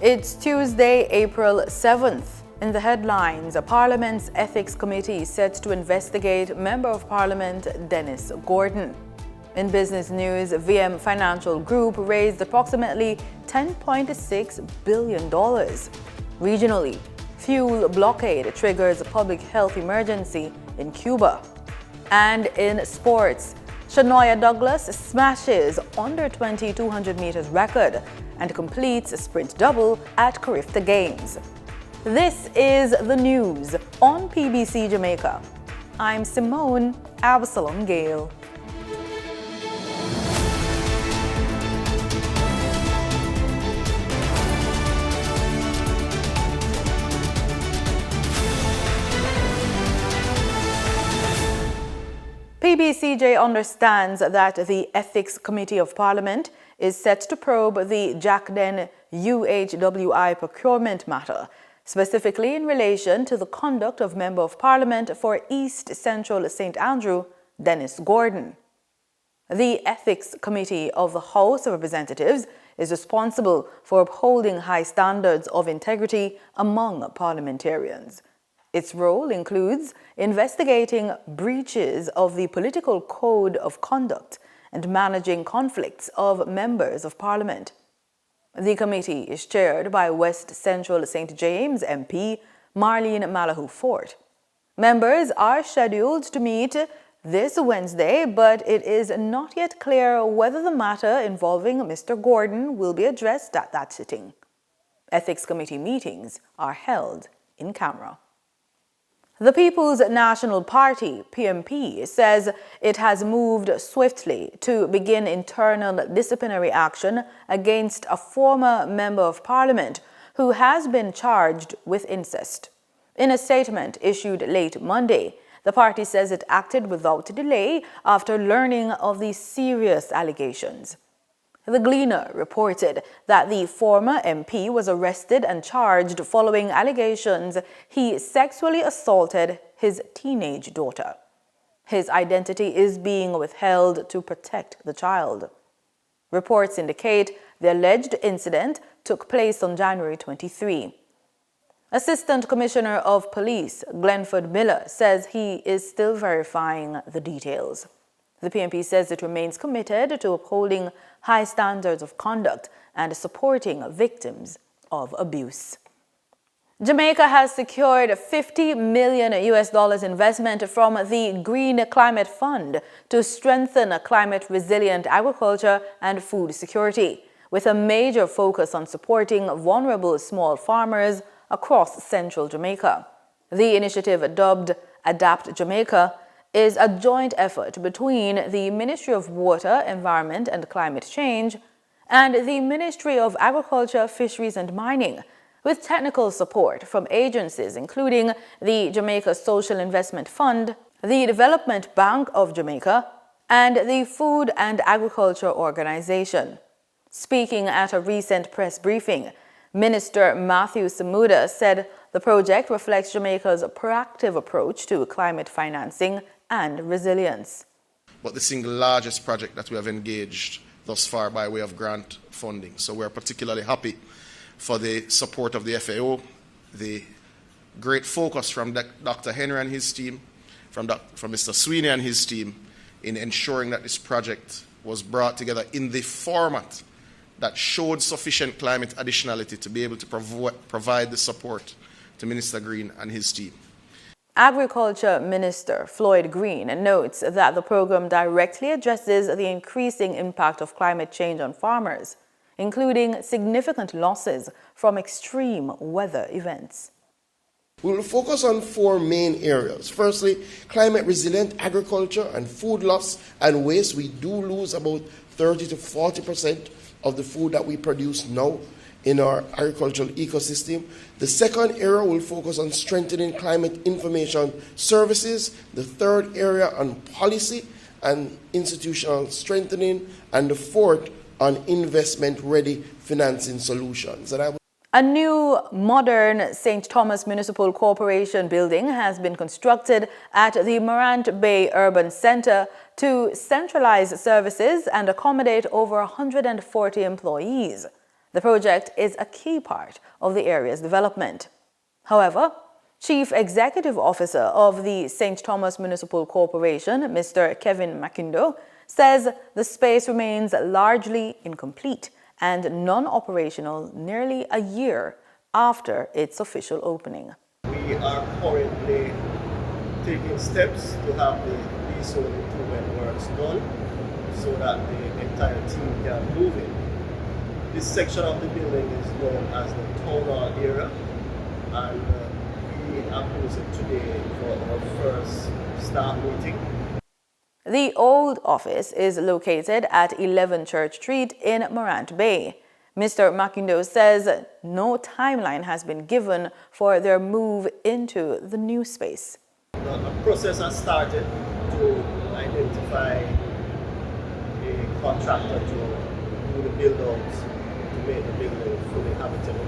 It's Tuesday, April 7th. In the headlines, Parliament's Ethics Committee set to investigate Member of Parliament Dennis Gordon. In business news, VM Financial Group raised approximately $10.6 billion. Regionally, fuel blockade triggers a public health emergency in Cuba. And in sports, Shanoya Douglas smashes under 200 meters record and completes a sprint double at Carifta Games. This is the news on PBC Jamaica. I'm Simone Absalom Gale. PBCJ understands that the Ethics Committee of Parliament is set to probe the Jackden UHWI procurement matter, specifically in relation to the conduct of Member of Parliament for East Central St. Andrew, Dennis Gordon. The Ethics Committee of the House of Representatives is responsible for upholding high standards of integrity among parliamentarians. Its role includes investigating breaches of the political code of conduct and managing conflicts of members of Parliament. The committee is chaired by West Central St. James MP Marlene Malahoo Fort. Members are scheduled to meet this Wednesday, but it is not yet clear whether the matter involving Mr. Gordon will be addressed at that sitting. Ethics Committee meetings are held in camera. The People's National Party, PNP, says it has moved swiftly to begin internal disciplinary action against a former Member of Parliament who has been charged with incest. In a statement issued late Monday, the party says it acted without delay after learning of the serious allegations. The Gleaner reported that the former MP was arrested and charged following allegations he sexually assaulted his teenage daughter. His identity is being withheld to protect the child. Reports indicate the alleged incident took place on January 23. Assistant Commissioner of Police Glenford Miller says he is still verifying the details. The PNP says it remains committed to upholding high standards of conduct and supporting victims of abuse. Jamaica has secured $50 million investment from the Green Climate Fund to strengthen climate-resilient agriculture and food security, with a major focus on supporting vulnerable small farmers across central Jamaica. The initiative, dubbed Adapt Jamaica, is a joint effort between the Ministry of Water, Environment and Climate Change and the Ministry of Agriculture, Fisheries and Mining, with technical support from agencies including the Jamaica Social Investment Fund, the Development Bank of Jamaica, and the Food and Agriculture Organization. Speaking at a recent press briefing, Minister Matthew Samuda said the project reflects Jamaica's proactive approach to climate financing and resilience. But the single largest project that we have engaged thus far by way of grant funding. So we're particularly happy for the support of the FAO, the great focus from Dr. Henry and his team, from Mr. Sweeney and his team in ensuring that this project was brought together in the format that showed sufficient climate additionality to be able to provide the support to Minister Green and his team. Agriculture Minister Floyd Green notes that the program directly addresses the increasing impact of climate change on farmers, including significant losses from extreme weather events. We will focus on four main areas. Firstly, climate resilient agriculture and food loss and waste. We do lose about 30 to 40% of the food that we produce now in our agricultural ecosystem. The second area will focus on strengthening climate information services. The third area on policy and institutional strengthening. And the fourth on investment-ready financing solutions. A new modern St. Thomas Municipal Corporation building has been constructed at the Morant Bay Urban Center to centralize services and accommodate over 140 employees. The project is a key part of the area's development. However, Chief Executive Officer of the St. Thomas Municipal Corporation, Mr. Kevin Makindo, says the space remains largely incomplete and non-operational nearly a year after its official opening. We are currently taking steps to have the leasehold improvement works done so that the entire team can move in. This section of the building is known as the town hall area, and we have used it today for our first staff meeting. The old office is located at 11 Church Street in Morant Bay. Mr. Makindo says no timeline has been given for their move into the new space. The process has started to identify a contractor to do the build-outs to make the building fully habitable.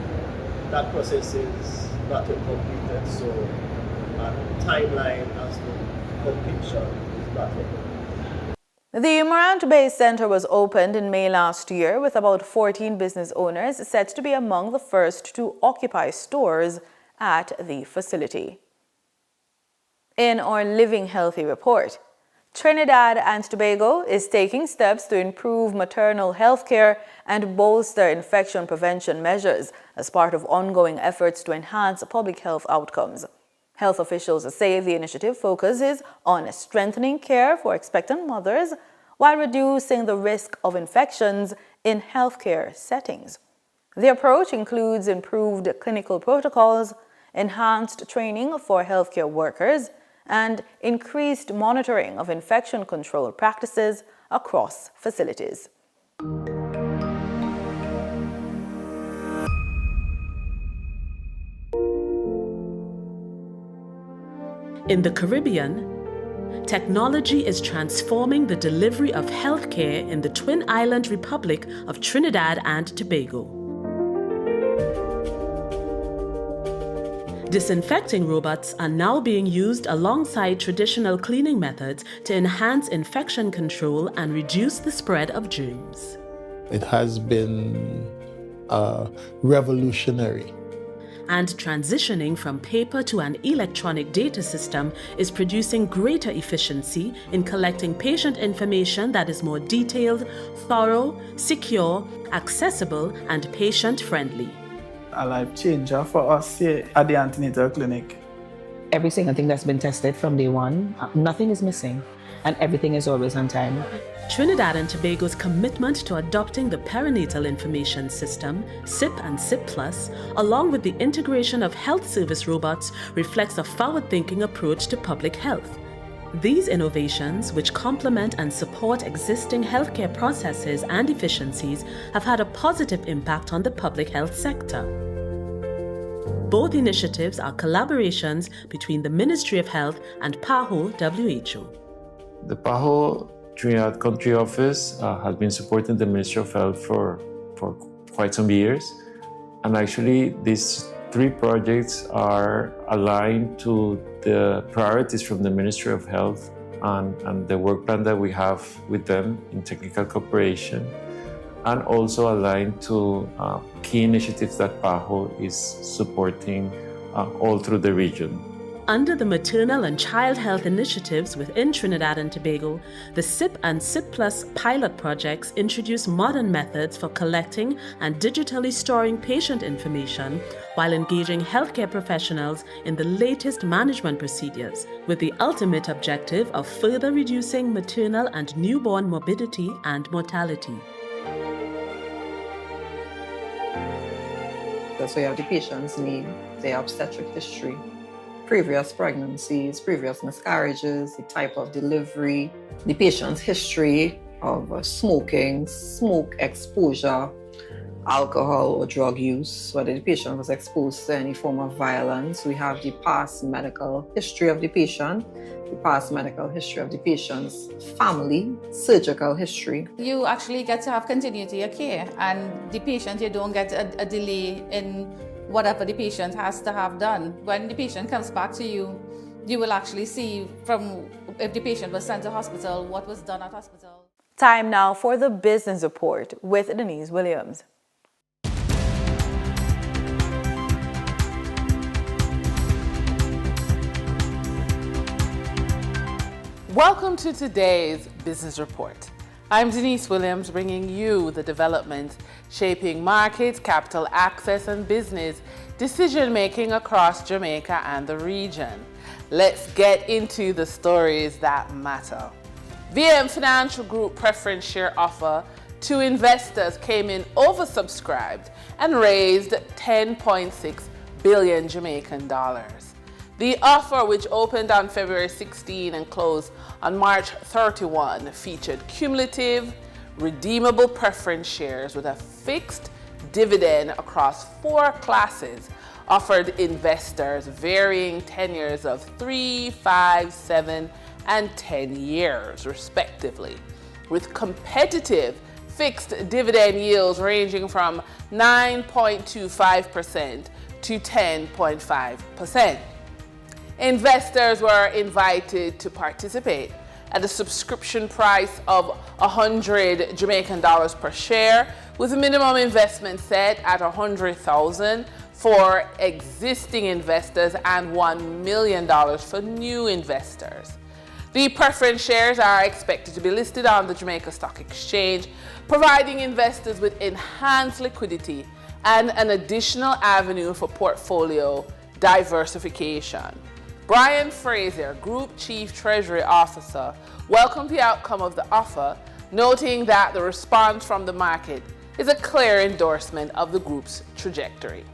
That process is not yet completed, so a timeline as to completion is not yet. The Morant Bay Center was opened in May last year with about 14 business owners set to be among the first to occupy stores at the facility. In our Living Healthy report, Trinidad and Tobago is taking steps to improve maternal health care and bolster infection prevention measures as part of ongoing efforts to enhance public health outcomes. Health officials say the initiative focuses on strengthening care for expectant mothers while reducing the risk of infections in healthcare settings. The approach includes improved clinical protocols, enhanced training for healthcare workers, and increased monitoring of infection control practices across facilities. In the Caribbean, technology is transforming the delivery of healthcare in the Twin Island Republic of Trinidad and Tobago. Disinfecting robots are now being used alongside traditional cleaning methods to enhance infection control and reduce the spread of germs. It has been revolutionary. And transitioning from paper to an electronic data system is producing greater efficiency in collecting patient information that is more detailed, thorough, secure, accessible, and patient-friendly. A life changer for us here at the antenatal clinic. Every single thing that's been tested from day one, nothing is missing, and everything is always on time. Trinidad and Tobago's commitment to adopting the Perinatal Information System, SIP and SIP Plus, along with the integration of health service robots, reflects a forward-thinking approach to public health. These innovations, which complement and support existing healthcare processes and efficiencies, have had a positive impact on the public health sector. Both initiatives are collaborations between the Ministry of Health and PAHO WHO. The PAHO Trinidad Country Office has been supporting the Ministry of Health for quite some years. And actually, these three projects are aligned to the priorities from the Ministry of Health and the work plan that we have with them in technical cooperation, and also aligned to key initiatives that PAHO is supporting all through the region. Under the maternal and child health initiatives within Trinidad and Tobago, the SIP and SIP Plus pilot projects introduce modern methods for collecting and digitally storing patient information while engaging healthcare professionals in the latest management procedures, with the ultimate objective of further reducing maternal and newborn morbidity and mortality. So you have the patient's name, their obstetric history, previous pregnancies, previous miscarriages, the type of delivery, the patient's history of smoking, smoke exposure, alcohol or drug use, whether the patient was exposed to any form of violence. We have the past medical history of the patient, the past medical history of the patient's family, surgical history. You actually get to have continuity of care, and the patient, you don't get a delay in whatever the patient has to have done. When the patient comes back to you, you will actually see from if the patient was sent to hospital, what was done at hospital. Time now for the business report with Denise Williams. Welcome to today's Business Report. I'm Denise Williams, bringing you the developments shaping markets, capital access, and business decision-making across Jamaica and the region. Let's get into the stories that matter. VM Financial Group preference share offer to investors came in oversubscribed and raised 10.6 billion Jamaican dollars. The offer, which opened on February 16 and closed on March 31, featured cumulative, redeemable preference shares with a fixed dividend across 4 classes, offered investors varying tenures of 3, 5, 7, and 10 years, respectively, with competitive fixed dividend yields ranging from 9.25% to 10.5%. Investors were invited to participate at a subscription price of 100 Jamaican dollars per share, with a minimum investment set at 100,000 for existing investors and $1 million for new investors. The preference shares are expected to be listed on the Jamaica Stock Exchange, providing investors with enhanced liquidity and an additional avenue for portfolio diversification. Brian Fraser, Group Chief Treasury Officer, welcomed the outcome of the offer, noting that the response from the market is a clear endorsement of the group's trajectory.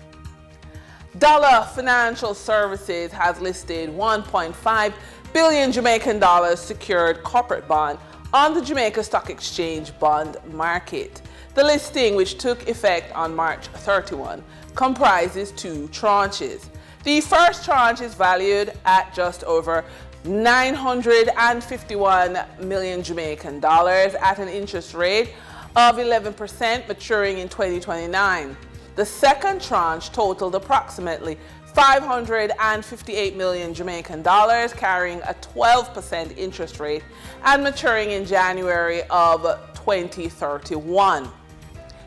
Dollar Financial Services has listed 1.5 billion Jamaican dollars secured corporate bond on the Jamaica Stock Exchange bond market. The listing, which took effect on March 31, comprises 2 tranches. The first tranche is valued at just over 951 million Jamaican dollars at an interest rate of 11%, maturing in 2029. The second tranche totaled approximately 558 million Jamaican dollars, carrying a 12% interest rate and maturing in January of 2031.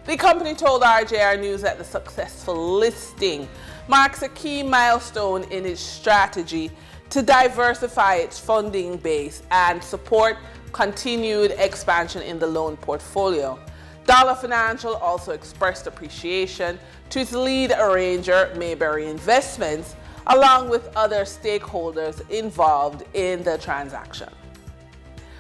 The company told RJR News that the successful listing marks a key milestone in its strategy to diversify its funding base and support continued expansion in the loan portfolio. Dollar Financial also expressed appreciation to its lead arranger, Mayberry Investments, along with other stakeholders involved in the transaction.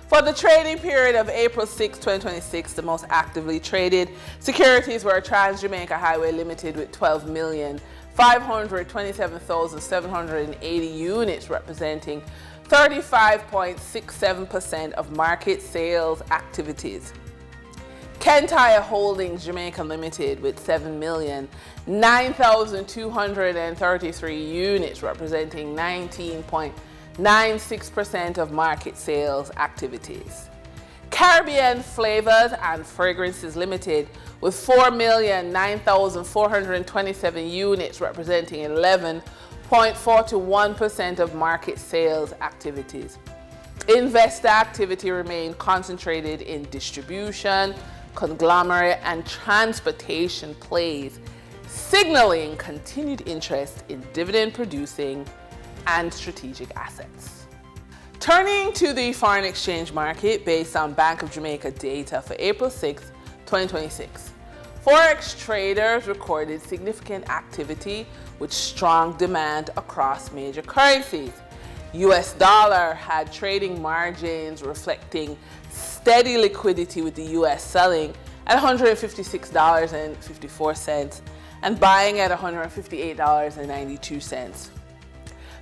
For the trading period of April 6, 2026, the most actively traded securities were Trans-Jamaica Highway Limited with 12,527,780 units, representing 35.67% of market sales activities. Kentire Holdings Jamaica Limited with 7,009,233 units, representing 19.96% of market sales activities. Caribbean Flavors and Fragrances Limited with 4,009,427 units, representing 11.41% of market sales activities. Investor activity remained concentrated in distribution, conglomerate, and transportation plays, signaling continued interest in dividend-producing and strategic assets. Turning to the foreign exchange market based on Bank of Jamaica data for April 6, 2026, Forex traders recorded significant activity with strong demand across major currencies. US dollar had trading margins reflecting steady liquidity, with the US selling at $156.54 and buying at $158.92.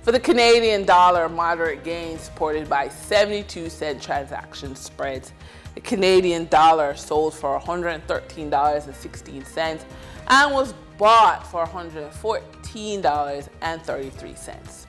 For the Canadian dollar, moderate gains supported by 72-cent transaction spreads. The Canadian dollar sold for $113.16 and was bought for $114.33.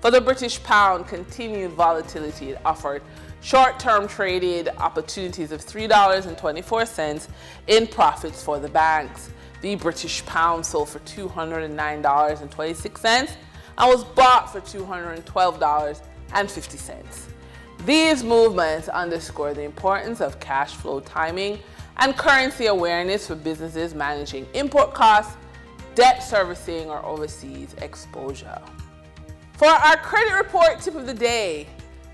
For the British pound, continued volatility. It offered short-term traded opportunities of $3.24 in profits for the banks. The British pound sold for $209.26 and was bought for $212.50. These movements underscore the importance of cash flow timing and currency awareness for businesses managing import costs, debt servicing, or overseas exposure. For our credit report tip of the day,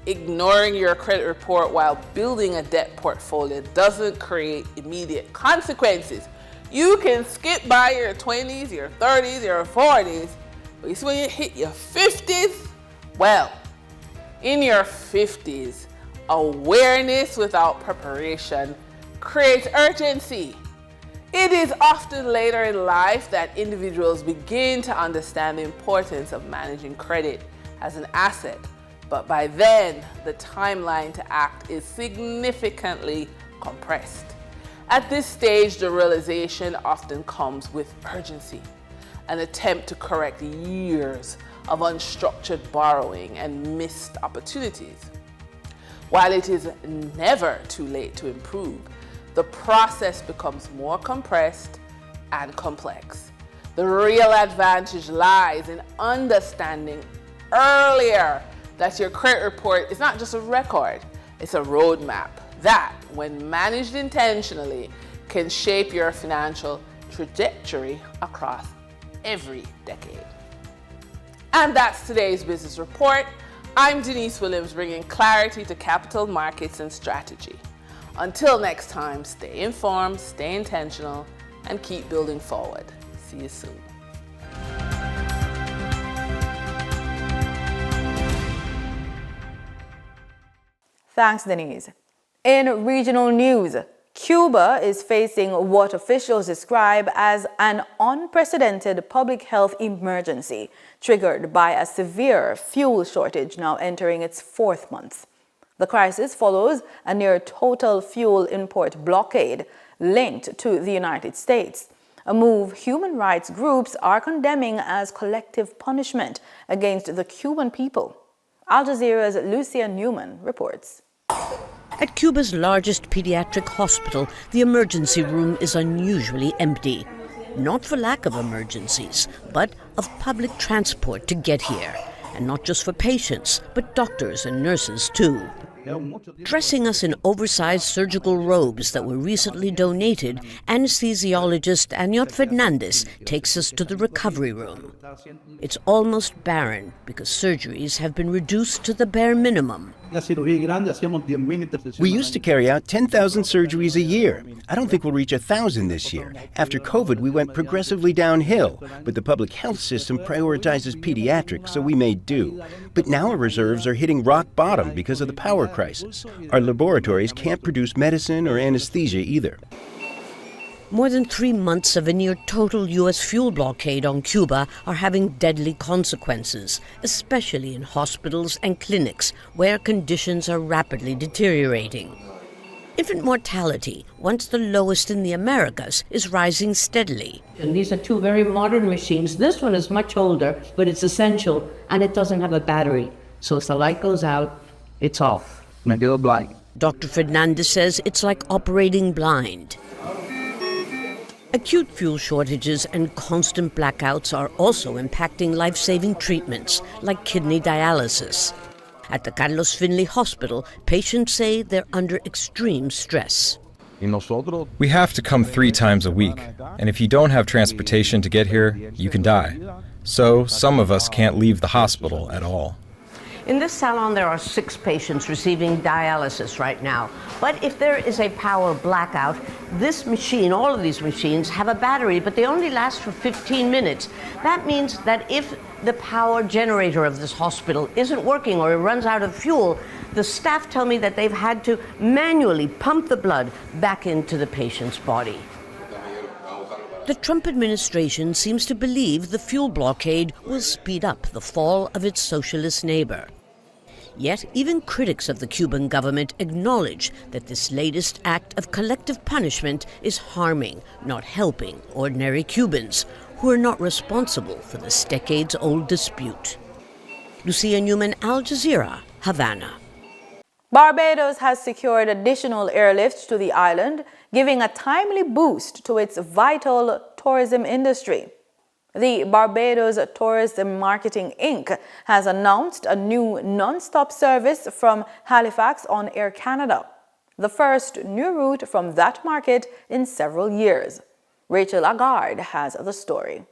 ignoring your credit report while building a debt portfolio doesn't create immediate consequences. You can skip by your 20s, your 30s, your 40s, but you see when you hit your 50s, well, in your 50s, awareness without preparation creates urgency. It is often later in life that individuals begin to understand the importance of managing credit as an asset, but by then, the timeline to act is significantly compressed. At this stage, the realization often comes with urgency, an attempt to correct years of unstructured borrowing and missed opportunities. While it is never too late to improve, the process becomes more compressed and complex. The real advantage lies in understanding earlier that your credit report is not just a record, it's a roadmap that, when managed intentionally, can shape your financial trajectory across every decade. And that's today's business report. I'm Denise Williams, bringing clarity to capital markets and strategy. Until next time, stay informed, stay intentional, and keep building forward. See you soon. Thanks, Denise. In regional news, Cuba is facing what officials describe as an unprecedented public health emergency, triggered by a severe fuel shortage now entering its 4th month. The crisis follows a near-total fuel import blockade linked to the United States, a move human rights groups are condemning as collective punishment against the Cuban people. Al Jazeera's Lucia Newman reports. At Cuba's largest pediatric hospital, the emergency room is unusually empty. Not for lack of emergencies, but of public transport to get here. And not just for patients, but doctors and nurses too. Dressing us in oversized surgical robes that were recently donated, anesthesiologist Anyot Fernandez takes us to the recovery room. It's almost barren because surgeries have been reduced to the bare minimum. We used to carry out 10,000 surgeries a year. I don't think we'll reach 1,000 this year. After COVID, we went progressively downhill, but the public health system prioritizes pediatrics, so we made do. But now our reserves are hitting rock bottom because of the power crisis. Our laboratories can't produce medicine or anesthesia either. More than 3 months of a near-total U.S. fuel blockade on Cuba are having deadly consequences, especially in hospitals and clinics where conditions are rapidly deteriorating. Infant mortality, once the lowest in the Americas, is rising steadily. And these are two very modern machines. This one is much older, but it's essential, and it doesn't have a battery. So if the light goes out, it's off. And go blind. Dr. Fernandez says it's like operating blind. Acute fuel shortages and constant blackouts are also impacting life-saving treatments, like kidney dialysis. At the Carlos Finley Hospital, patients say they're under extreme stress. We have to come 3 times a week, and if you don't have transportation to get here, you can die. So some of us can't leave the hospital at all. In this salon, there are 6 patients receiving dialysis right now. But if there is a power blackout, this machine, all of these machines, have a battery, but they only last for 15 minutes. That means that if the power generator of this hospital isn't working or it runs out of fuel, the staff tell me that they've had to manually pump the blood back into the patient's body. The Trump administration seems to believe the fuel blockade will speed up the fall of its socialist neighbor. Yet, even critics of the Cuban government acknowledge that this latest act of collective punishment is harming, not helping, ordinary Cubans, who are not responsible for this decades-old dispute. Lucia Newman, Al Jazeera, Havana. Barbados has secured additional airlifts to the island, giving a timely boost to its vital tourism industry. The Barbados Tourism Marketing Inc. has announced a new non-stop service from Halifax on Air Canada, the first new route from that market in several years. Rachel Agard has the story.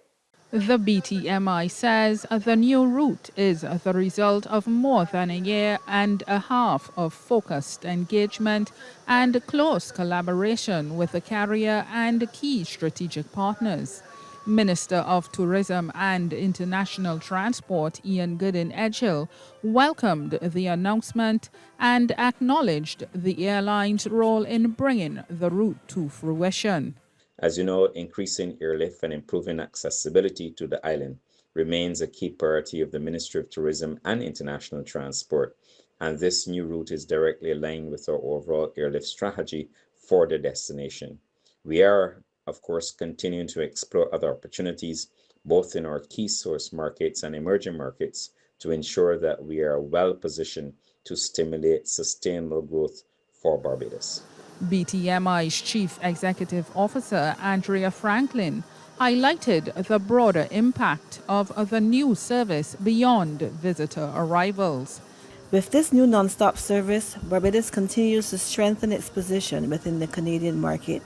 The BTMI says the new route is the result of more than a year and a half of focused engagement and close collaboration with the carrier and key strategic partners. Minister of Tourism and International Transport Ian Goodin-Edgehill welcomed the announcement and acknowledged the airline's role in bringing the route to fruition. As you know, increasing airlift and improving accessibility to the island remains a key priority of the Ministry of Tourism and International Transport, and this new route is directly aligned with our overall airlift strategy for the destination. We are, of course, continuing to explore other opportunities, both in our key source markets and emerging markets, to ensure that we are well positioned to stimulate sustainable growth for Barbados. BTMI's Chief Executive Officer, Andrea Franklin, highlighted the broader impact of the new service beyond visitor arrivals. With this new non-stop service, Barbados continues to strengthen its position within the Canadian market,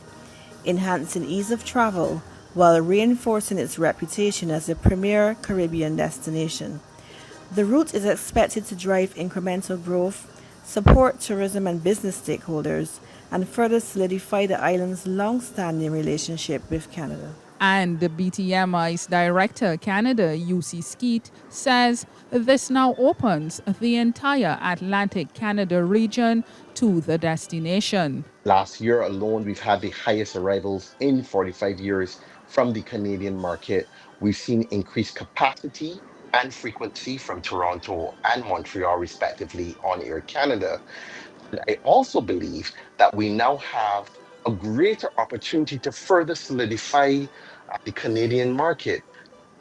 enhancing ease of travel while reinforcing its reputation as a premier Caribbean destination. The route is expected to drive incremental growth, support tourism and business stakeholders, and further solidify the island's long-standing relationship with Canada. And the BTMI's Director Canada, UC Skeet, says this now opens the entire Atlantic Canada region to the destination. Last year alone, we've had the highest arrivals in 45 years from the Canadian market. We've seen increased capacity and frequency from Toronto and Montreal, respectively, on Air Canada. I also believe that we now have a greater opportunity to further solidify the Canadian market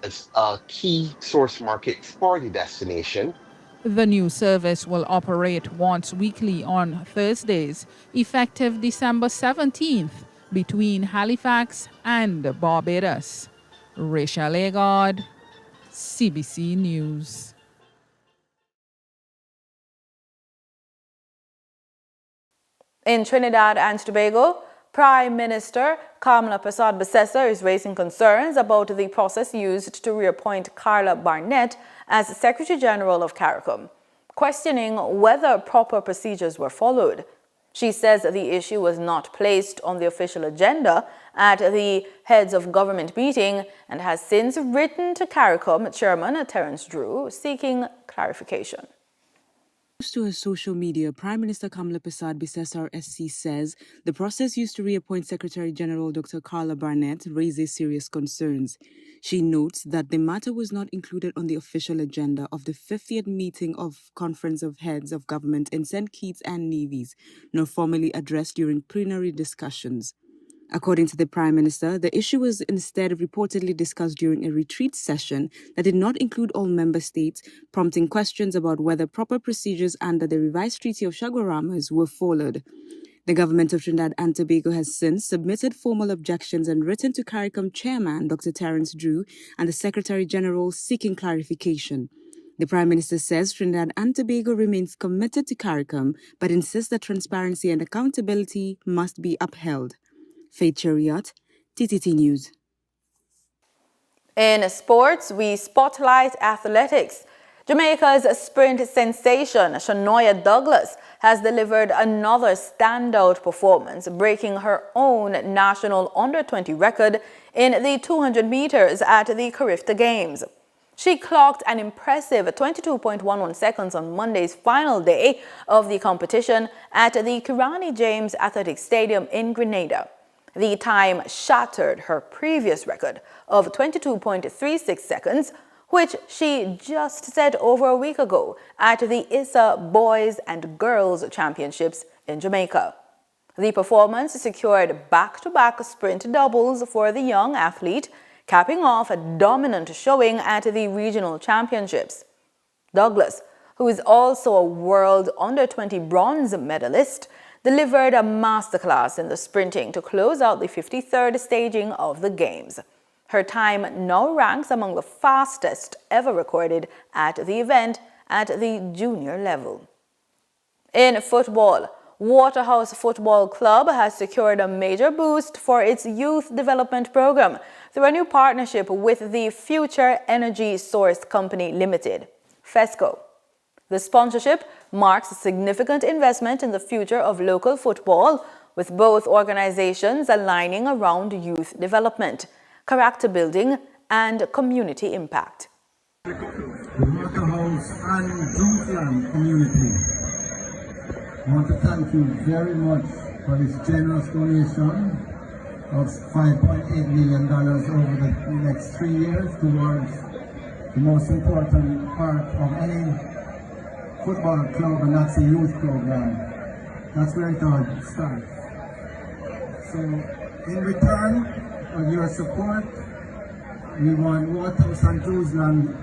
as a key source market for the destination. The new service will operate once weekly on Thursdays, effective December 17th, between Halifax and Barbados. Rachel Agard, CBC News. In Trinidad and Tobago, Prime Minister Kamala Persad-Bissessar is raising concerns about the process used to reappoint Carla Barnett as Secretary General of Caricom, questioning whether proper procedures were followed. She says the issue was not placed on the official agenda at the Heads of Government meeting and has since written to Caricom Chairman Terence Drew seeking clarification. To her social media, Prime Minister Kamala Persad-Bissessar SC says the process used to reappoint Secretary General Dr. Carla Barnett raises serious concerns. She notes that the matter was not included on the official agenda of the 50th meeting of Conference of Heads of Government in St. Kitts and Nevis, nor formally addressed during plenary discussions. According to the Prime Minister, the issue was instead reportedly discussed during a retreat session that did not include all member states, prompting questions about whether proper procedures under the revised Treaty of Chaguaramas were followed. The government of Trinidad and Tobago has since submitted formal objections and written to Caricom Chairman Dr. Terence Drew and the Secretary General seeking clarification. The Prime Minister says Trinidad and Tobago remains committed to Caricom, but insists that transparency and accountability must be upheld. Faith Chariot, TTT News. In sports, we spotlight athletics. Jamaica's sprint sensation, Shanoya Douglas, has delivered another standout performance, breaking her own national under-20 record in the 200 meters at the Carifta Games. She clocked an impressive 22.11 seconds on Monday's final day of the competition at the Kirani James Athletic Stadium in Grenada. The time shattered her previous record of 22.36 seconds, which she just set over a week ago at the ISA Boys and Girls Championships in Jamaica. The performance secured back-to-back sprint doubles for the young athlete, capping off a dominant showing at the regional championships. Douglas, who is also a World Under-20 bronze medalist, delivered a masterclass in the sprinting to close out the 53rd staging of the Games. Her time now ranks among the fastest ever recorded at the event at the junior level. In football, Waterhouse Football Club has secured a major boost for its youth development program through a new partnership with the Future Energy Source Company Limited, FESCO. The sponsorship marks a significant investment in the future of local football, with both organizations aligning around youth development, character building, and community impact. The Waterhouse and Juntland community, I want to thank you very much for this generous donation of $5.8 million over the next 3 years towards the most important part of any football club, and that's the youth program. That's where it all starts. So in return of your support, we want Waterhouse and Juntland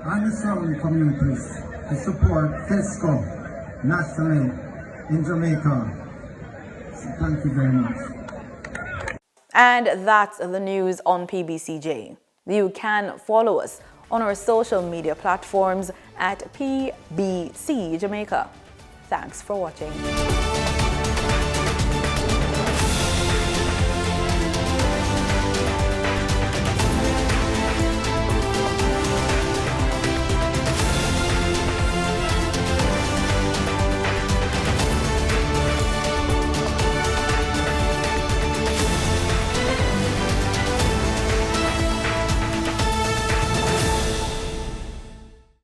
and the surrounding communities to support FESCO nationally in Jamaica. So thank you very much. And that's the news on PBCJ. You can follow us on our social media platforms at PBCJamaica. Thanks for watching.